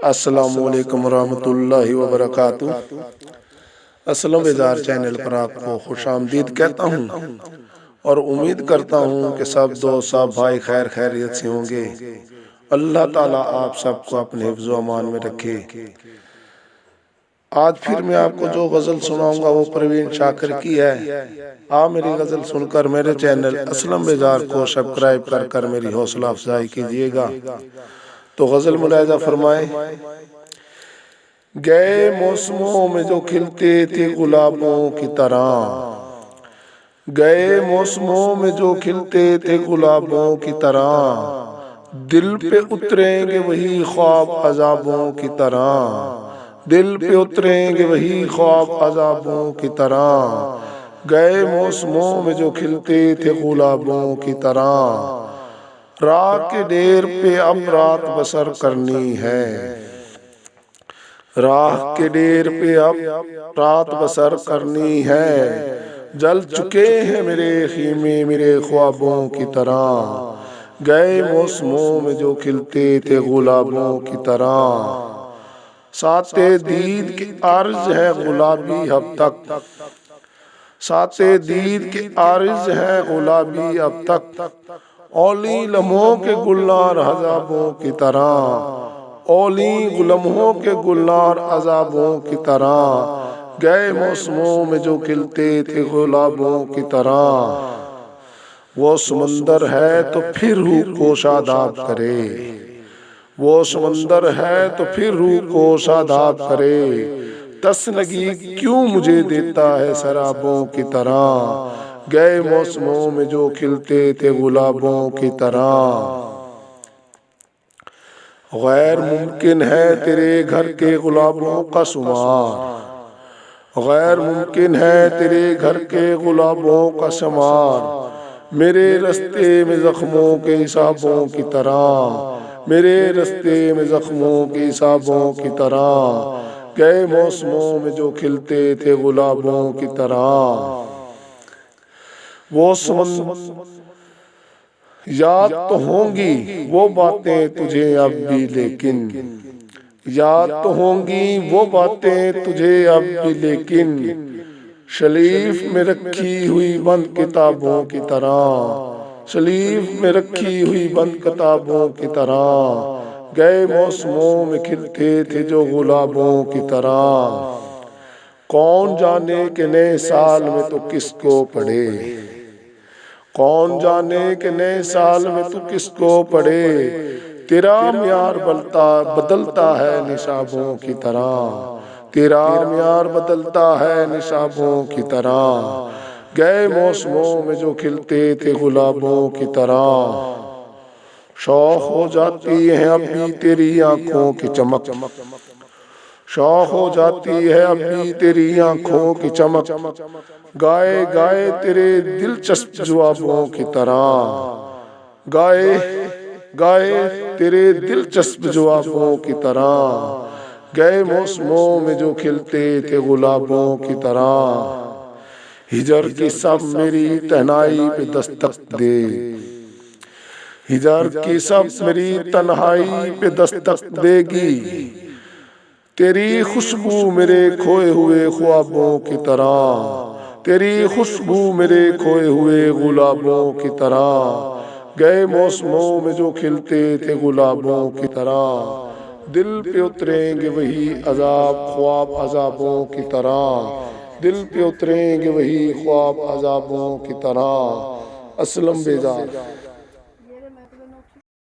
السلام علیکم ورحمۃ اللہ وبرکاتہ۔ اسلم بیزار چینل پر آپ کو خوش آمدید کہتا ہوں اور امید کرتا ہوں کہ سب دوست سب بھائی خیر خیریت سے ہوں گے۔ اللہ تعالیٰ آپ سب کو اپنے حفظ و امان میں رکھے۔ آج پھر میں آپ کو جو غزل سناؤں گا وہ پروین شاکر کی ہے۔ آپ میری غزل سن کر میرے چینل اسلم بیزار کو سبسکرائب کر کر میری حوصلہ افزائی کیجیے گا۔ تو غزل ملاحظہ فرمائیں۔ گئے موسموں میں جو کھلتے تھے گلابوں کی طرح، گئے موسموں میں جو کھلتے تھے گلابوں کی طرح، دل پہ اتریں گے وہی خواب عذابوں کی طرح، دل پہ اتریں گے وہی خواب عذابوں کی طرح، گئے موسموں میں جو کھلتے تھے گلابوں کی طرح، راہ کے ڈیر پہ اب رات بسر کرنی ہے، راہ کے ڈیر پہ اب رات بسر کرنی ہے، جل چکے ہیں میرے خیمے میرے خوابوں کی طرح، گئے موسموں میں جو کھلتے تھے گلابوں کی طرح، ساتے دید کے عارض ہے گلابی اب تک، ساتے دید کے عارض ہے گلابی اب تک، اولی لمحوں کے گلنار عذابوں کی طرح، اولی لمحوں کے گلنار عذابوں کی طرح، گئے موسموں میں جو کھلتے تھے گلابوں کی طرح، وہ سمندر ہے تو پھر روح کو شاداب کرے، وہ سمندر ہے تو پھر روح کو شاداب کرے، تسنگی کیوں مجھے دیتا ہے سرابوں کی طرح، گئے موسموں میں جو کھلتے تھے گلابوں کی طرح، غیر ممکن ہے تیرے گھر کے گلابوں کا شمار، غیر ممکن ہے تیرے گھر کے گلابوں کا شمار، میرے رستے میں زخموں کے حسابوں کی طرح، میرے رستے میں زخموں کے حسابوں کی طرح، گئے موسموں میں جو کھلتے تھے گلابوں کی طرح، وہ یاد تو ہوں گی وہ باتیں تجھے اب بھی لیکن، یاد تو ہوں گی وہ باتیں تجھے اب بھی لیکن، شلیف میں رکھی ہوئی بند کتابوں کی طرح، شلیف میں رکھی ہوئی بند کتابوں کی طرح، گئے موسموں میں کھلتے تھے جو گلابوں کی طرح، کون جانے کہ نئے سال میں تو کس کو پڑھے، کون جانے کہ نئے سال میں تو کس کو پڑھے، تیرا معیار بدلتا ہے نصابوں کی طرح، تیرا معیار بدلتا ہے نصابوں کی طرح، گئے موسموں میں جو کھلتے تھے گلابوں کی طرح، شوق ہو جاتی ہے اب بھی تیری آنکھوں کی چمک، شوق ہو جاتی ہے اب بھی تیری آنکھوں کی چمک، گائے گائے تیرے دلچسپ جوابوں کی طرح، گائے گائے تیرے دلچسپ جوابوں کی طرح، گئے موسموں میں جو کھلتے تھے گلابوں کی طرح، ہجر کی سب میری تنہائی پہ دستک دے، ہجر کی سب میری تنہائی پہ دستک دے گی، تیری خوشبو میرے کھوئے ہوئے خوابوں کی طرح، تیری خوشبو میرے کھوئے ہوئے گلابوں کی طرح، گئے موسموں میں جو کھلتے تھے گلابوں کی طرح، دل پہ اتریں گے وہی عذاب خواب عذابوں کی طرح، دل پہ اتریں گے وہی خواب عذابوں کی طرح۔ اسلم بیزار۔